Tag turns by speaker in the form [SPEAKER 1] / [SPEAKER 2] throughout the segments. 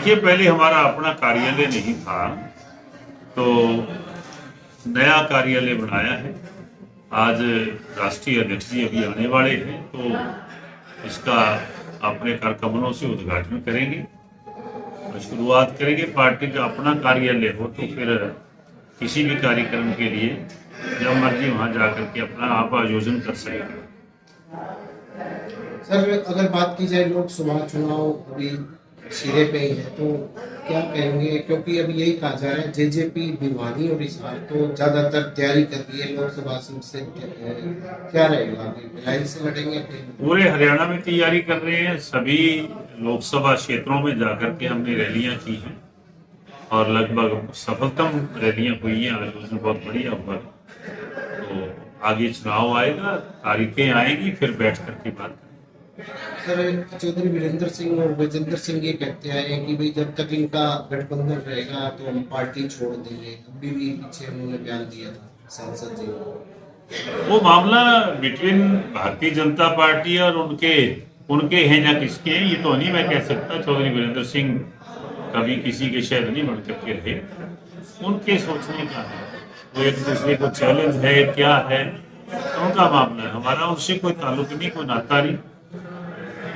[SPEAKER 1] देखिए, पहले हमारा अपना कार्यालय नहीं था, तो नया कार्यालय बनाया है। आज राष्ट्रीय अध्यक्ष जी अभी आने वाले हैं, तो इसका अपने कार्यक्रमों से उद्घाटन करेंगे और शुरुआत करेंगे। पार्टी का अपना कार्यालय हो तो फिर किसी भी कार्यक्रम के लिए जब मर्जी वहां जाकर के अपना आप आयोजन कर सकेंगे।
[SPEAKER 2] सर, अगर बात की जाए लोकसभा चुनाव अभी सिरे पे ही है, तो क्या कहेंगे? क्योंकि अभी यही कहा जा रहा है जेजेपी भिवानी और हिसार तो ज्यादातर तैयारी कर रही है लोकसभा सीट से। क्या रहेगा, अभी भिलाई से लड़ेंगे?
[SPEAKER 1] पूरे हरियाणा में तैयारी कर रहे हैं। सभी लोकसभा क्षेत्रों में जाकर के हमने रैलियां की हैं और लगभग सफलतम रैलियां हुई हैं। आयोजन बहुत बढ़िया हुआ। तो आगे चुनाव आएगा, तारीखें आएगी, फिर बैठ करके बात करेंगे।
[SPEAKER 2] सर, चौधरी वीरेंद्र सिंह और विजेंद्र सिंह ये कहते हैं कि भाई जब तक इनका गठबंधन रहेगा तो हम पार्टी छोड़ देंगे। अभी भी पीछे उन्होंने बयान दिया था सांसद जी।
[SPEAKER 1] वो मामला बिटवीन भारतीय जनता पार्टी और उनके हैं या किसके हैं, ये तो नहीं मैं कह सकता। चौधरी वीरेंद्र सिंह कभी किसी के शायद नहीं बन करके रहे। उनके सोचने का है, वो एक दूसरे को चैलेंज है, क्या है उनका मामला है। हमारा उनसे कोई ताल्लुक नहीं, कोई नाता नहीं।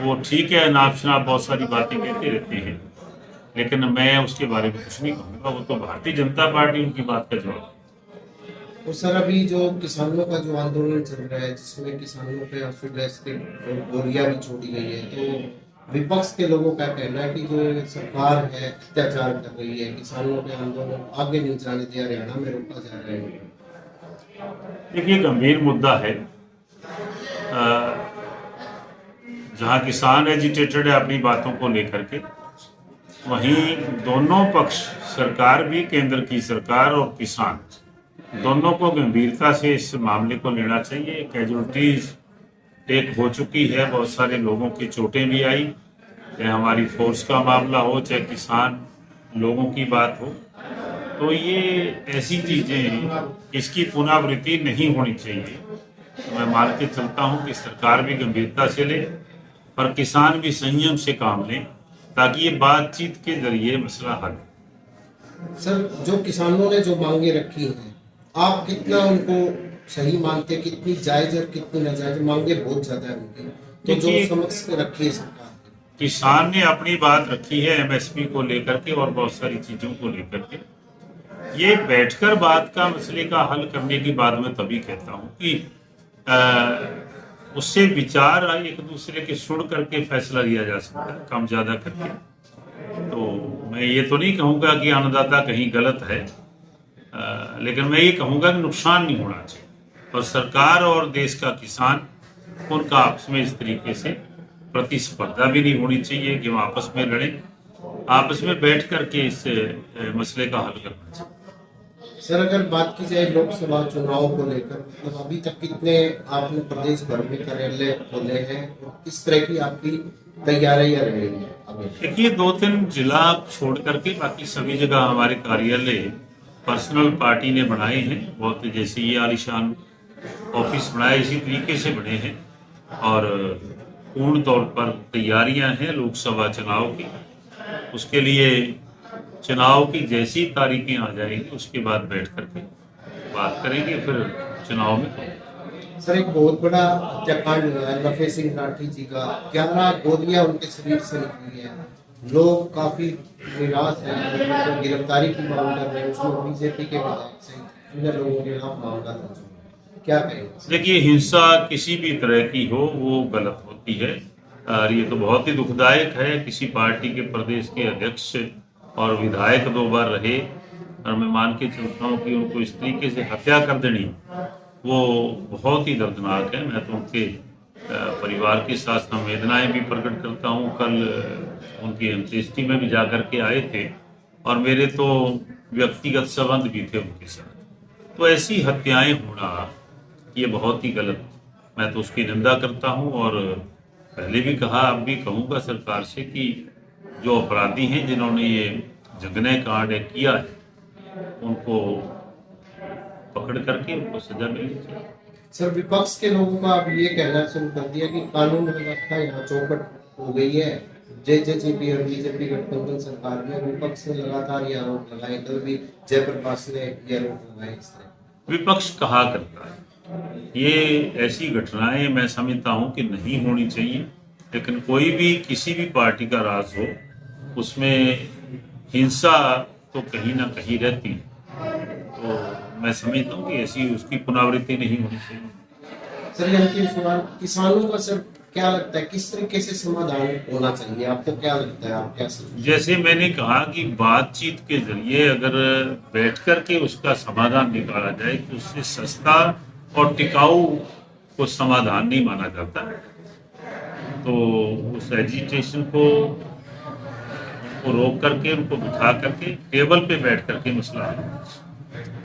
[SPEAKER 1] वो ठीक है, नाप शनाप बहुत सारी बातें कहते रहते हैं, लेकिन मैं उसके बारे में कुछ नहीं कहूँगा। वो तो भारतीय जनता पार्टी उनकी बात का जवाब।
[SPEAKER 2] तो सर, अभी जो किसानों का जो आंदोलन चल रहा है, जिसमें किसानों पे आंसू गैस की गोलियां भी छोड़ी गई है, तो विपक्ष के लोगों का कहना है कि जो सरकार है अत्याचार कर रही है, किसानों के आंदोलन आगे नहीं जाने दिया, हरियाणा में रोका जा रहा है।
[SPEAKER 1] देखिए, गंभीर मुद्दा है। जहाँ किसान एजिटेटेड है अपनी बातों को लेकर के, वहीं दोनों पक्ष, सरकार भी, केंद्र की सरकार और किसान, दोनों को गंभीरता से इस मामले को लेना चाहिए। कैजुअलिटीज टेक हो चुकी है, बहुत सारे लोगों की चोटें भी आई, चाहे हमारी फोर्स का मामला हो, चाहे किसान लोगों की बात हो। तो ये ऐसी चीजें, इसकी पुनरावृत्ति नहीं होनी चाहिए। मैं मान के चलता हूँ कि सरकार भी गंभीरता से ले और किसान भी संयम से काम लें, ताकि ये बातचीत के जरिए मसला हल हो।
[SPEAKER 2] सर, जो किसानों ने जो मांगे रखी हैं, आप कितना उनको सही मानते हैं? कितनी जायज और कितनी नाजायज? मांगे बहुत ज्यादा है उनकी, तो जो समक्ष रखी है सरकार।
[SPEAKER 1] किसान ने अपनी बात रखी है एमएसपी को लेकर के और बहुत सारी चीजों को लेकर के। ये बैठकर बात का मसले का हल करने की बात मैं तभी कहता हूँ कि उससे विचार एक दूसरे के सुन करके फैसला लिया जा सकता है, कम ज्यादा करके। तो मैं ये तो नहीं कहूँगा कि अन्नदाता कहीं गलत है, लेकिन मैं ये कहूँगा कि नुकसान नहीं होना चाहिए और सरकार और देश का किसान, उनका आपस में इस तरीके से प्रतिस्पर्धा भी नहीं होनी चाहिए कि वो आपस में लड़ें। आपस में बैठ करके इस मसले का हल करना चाहिए।
[SPEAKER 2] सर, अगर बात की जाए लोकसभा चुनाव को लेकर, मतलब अभी तक कितने आपने प्रदेश भर में कार्यालय खोले हैं और किस तरह की आपकी तैयारियां रहेंगी?
[SPEAKER 1] देखिए, 2-3 जिला छोड़ करके बाकी सभी जगह हमारे कार्यालय पर्सनल पार्टी ने बनाए हैं। बहुत जैसे ये आलीशान ऑफिस बनाए, इसी तरीके से बने हैं और पूर्ण तौर पर तैयारियां हैं लोकसभा चुनाव की। उसके लिए चुनाव की जैसी तारीखें आ जाएंगी उसके बाद बैठ करके बात करेंगे, फिर चुनाव में।
[SPEAKER 2] सर, एक बहुत बड़ा हत्याकांड हुआ है लफे सिंह राठी जी का। 11 गोलियां उनके शरीर से निकली है। लोग काफी निराश हैं, तो गिरफ्तारी की मांग कर रहे हैं। उसमें बीजेपी के विधायक सहित अन्य लोगों के खिलाफ मामला दर्ज हुआ। क्या कहेंगे?
[SPEAKER 1] देखिए, हिंसा किसी भी तरह की हो वो गलत होती है और ये तो बहुत ही दुखदायक है। किसी पार्टी के प्रदेश के अध्यक्ष और विधायक 2 बार रहे और मैं मान के चलता हूँ कि उनको इस तरीके से हत्या कर देनी, वो बहुत ही दर्दनाक है। मैं तो उनके परिवार के साथ संवेदनाएं भी प्रकट करता हूँ। कल उनकी अंत्येष्टि में भी जाकर के आए थे और मेरे तो व्यक्तिगत संबंध भी थे उनके साथ। तो ऐसी हत्याएं होना ये बहुत ही गलत, मैं तो उसकी निंदा करता हूँ और पहले भी कहा, अब भी कहूँगा सरकार से कि जो अपराधी हैं जिन्होंने ये जघन्य कांड किया है, उनको पकड़ करके उनको सजा मिलनी चाहिए।
[SPEAKER 2] सर, विपक्ष के लोगों का अब ये कहना शुरू कर दिया कि कानून व्यवस्था यहाँ चौपट हो गई है, जेजेपी और बीजेपी गठबंधन सरकार में विपक्ष ने लगातार ये आरोप लगाए, कल भी जयप्रकाश ने ये आरोप लगाए इस तरह।
[SPEAKER 1] विपक्ष कहा करता है ये ऐसी घटनाएं मैं समझता हूं कि नहीं होनी चाहिए, लेकिन कोई भी किसी भी पार्टी का राज हो उसमें हिंसा तो कहीं ना कहीं रहती है, तो मैं समझता हूँ कि ऐसी उसकी पुनरावृत्ति नहीं होनी चाहिए।
[SPEAKER 2] सर, ये अंतिम सवाल, किसानों का सर क्या लगता है किस तरीके से समाधान होना चाहिए, आपको क्या लगता है, आप क्या समझते हैं?
[SPEAKER 1] जैसे मैंने कहा कि बातचीत के जरिए अगर बैठ कर के उसका समाधान निकाला जाए तो उससे सस्ता और टिकाऊ को समाधान नहीं माना जाता है, तो उस एजिटेशन को रोक करके उनको बिठा करके टेबल पे बैठ करके मसला हल होना चाहिए।